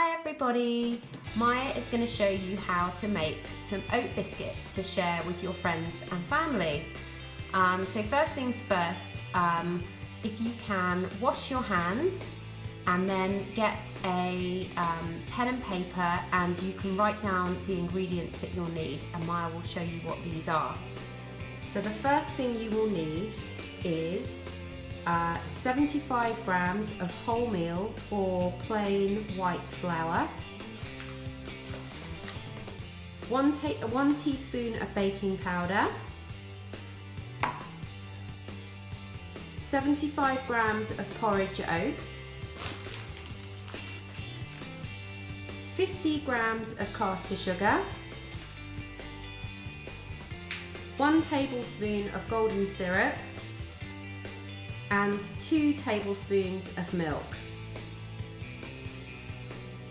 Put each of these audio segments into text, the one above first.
Hi everybody! Maya is going to show you how to make some oat biscuits to share with your friends and family. So first things first, if you can wash your hands and then get a pen and paper and you can write down the ingredients that you'll need, and Maya will show you what these are. So the first thing you will need is 75 grams of wholemeal or plain white flour, 1 teaspoon of baking powder, 75 grams of porridge oats, 50 grams of caster sugar, 1 tablespoon of golden syrup, and 2 tablespoons of milk.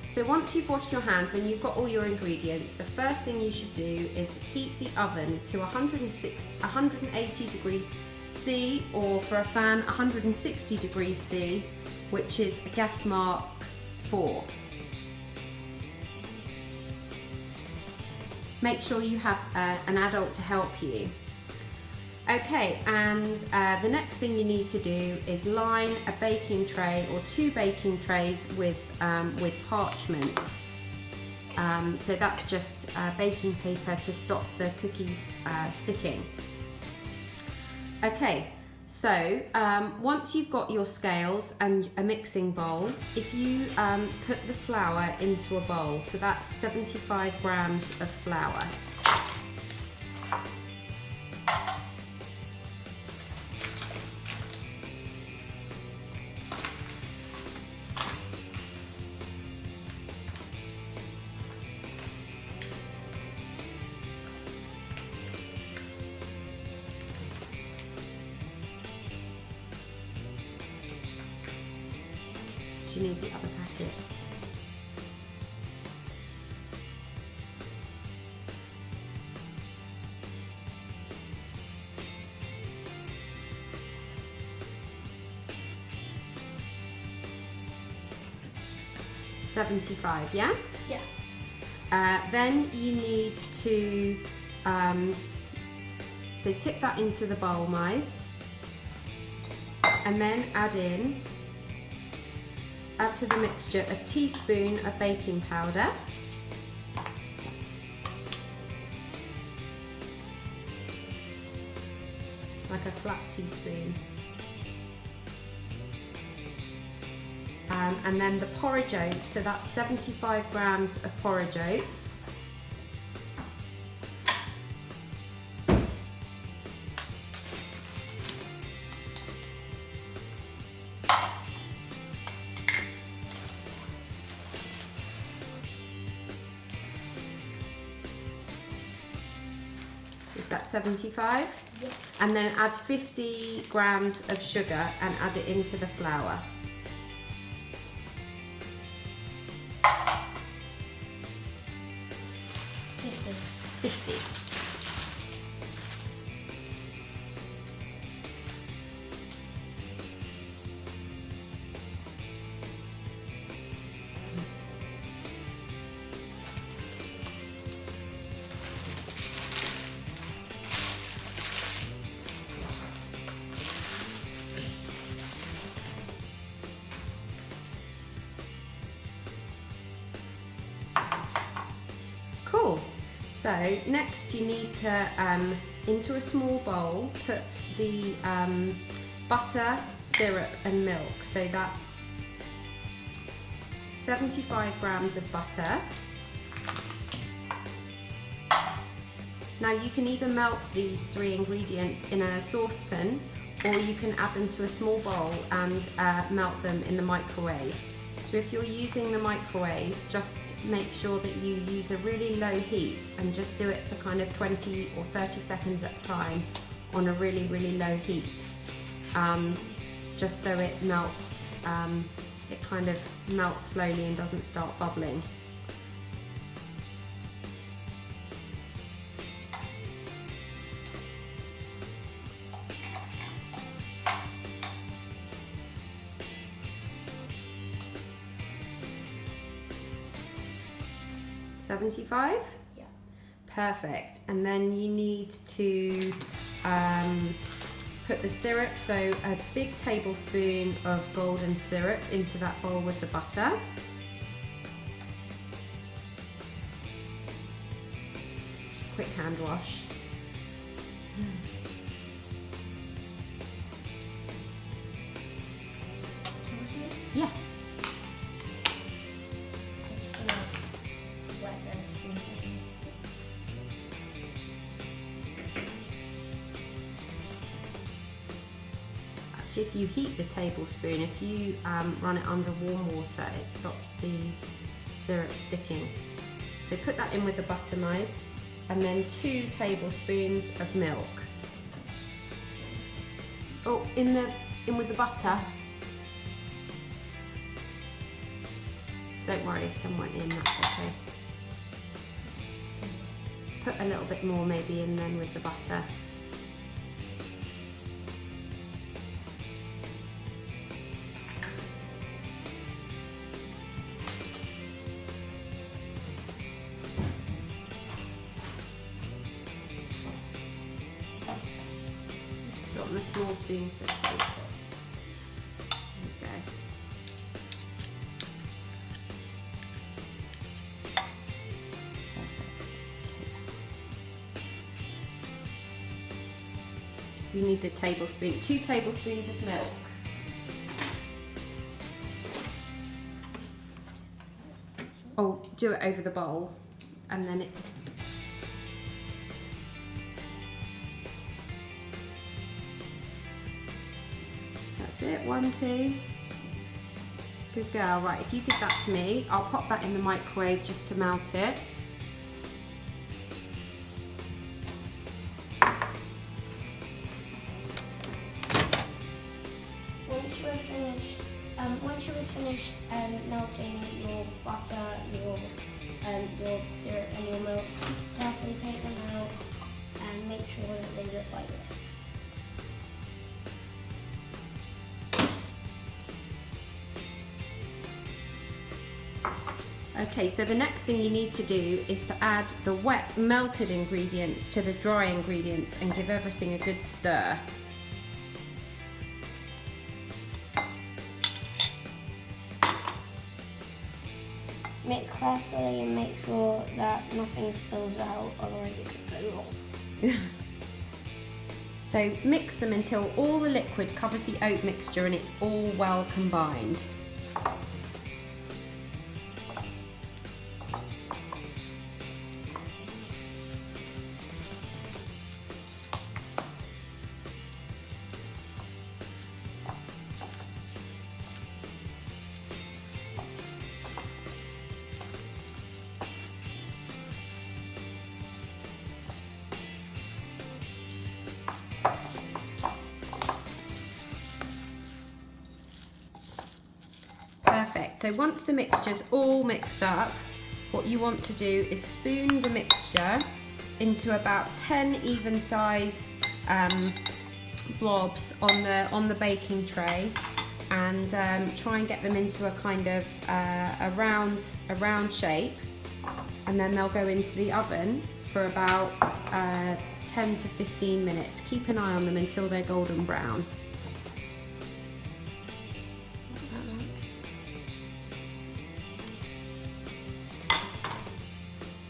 So once you've washed your hands and you've got all your ingredients, the first thing you should do is heat the oven to 180 degrees C, or for a fan 160 degrees C, which is a gas mark 4. Make sure you have an adult to help you. Okay, and the next thing you need to do is line a baking tray or 2 baking trays with parchment. So that's just baking paper to stop the cookies sticking. Okay, so once you've got your scales and a mixing bowl, if you put the flour into a bowl, so that's 75 grams of flour. You need the other packet. $75, yeah? Yeah. Then you need to, so tip that into the bowl, mice, and then add to the mixture a teaspoon of baking powder, just like a flat teaspoon, and then the porridge oats, so that's 75 grams of porridge oats, is that 75? Yeah. And then add 50 grams of sugar and add it into the flour. $50. Cool. So next you need to, into a small bowl, put the butter, syrup and milk. So that's 75 grams of butter. Now you can either melt these 3 ingredients in a saucepan, or you can add them to a small bowl and melt them in the microwave. So if you're using the microwave, just make sure that you use a really low heat and just do it for kind of 20 or 30 seconds at a time on a really, really low heat. Just so it melts, it kind of melts slowly and doesn't start bubbling. 75? Yeah. Perfect. And then you need to put the syrup, so a big tablespoon of golden syrup into that bowl with the butter. Quick hand wash. Yeah. Actually, if you heat the tablespoon, if you run it under warm water, it stops the syrup sticking. So put that in with the butter, mice, and then 2 tablespoons of milk. Oh, in with the butter. Don't worry if some went in, that's okay. Put a little bit more maybe in then with the butter. Put on the small spoon so it's safe. Okay. You need the tablespoon, 2 tablespoons of milk. Oh, do it over the bowl, and then it. That's it, 1, 2. Good girl. Right, if you give that to me, I'll pop that in the microwave just to melt it. Once you've finished melting your butter, your syrup and your milk, carefully take them out and make sure that they look like this. Okay, so the next thing you need to do is to add the wet melted ingredients to the dry ingredients and give everything a good stir. Mix carefully and make sure that nothing spills out, otherwise it could go wrong. So mix them until all the liquid covers the oat mixture and it's all well combined. Perfect, so once the mixture's all mixed up, what you want to do is spoon the mixture into about 10 even size blobs on the baking tray, and try and get them into a kind of a round shape, and then they'll go into the oven for about 10 to 15 minutes. Keep an eye on them until they're golden brown.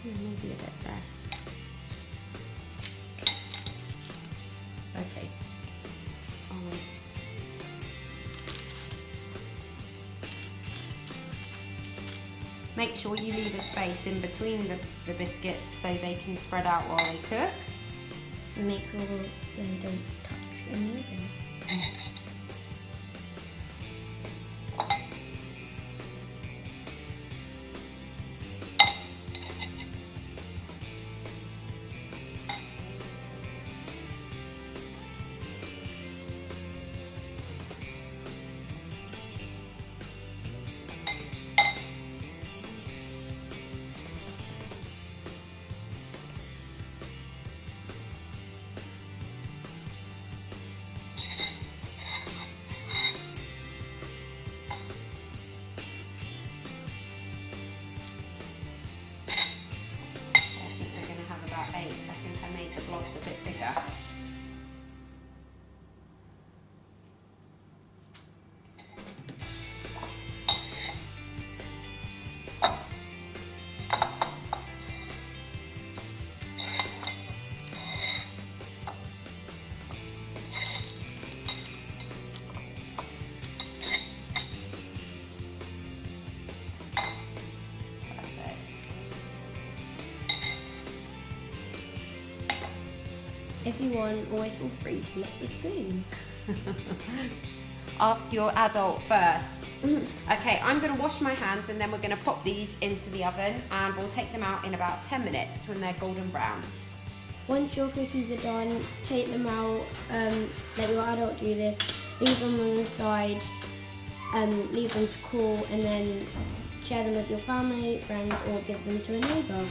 Maybe a bit less. Okay. Make sure you leave a space in between the biscuits so they can spread out while they cook. And make sure they don't touch anything. If you want, always feel free to lick the spoon. Ask your adult first. Okay, I'm going to wash my hands and then we're going to pop these into the oven and we'll take them out in about 10 minutes when they're golden brown. Once your cookies are done, take them out, let your adult do this, leave them on the side, leave them to cool, and then share them with your family, friends, or give them to a neighbour.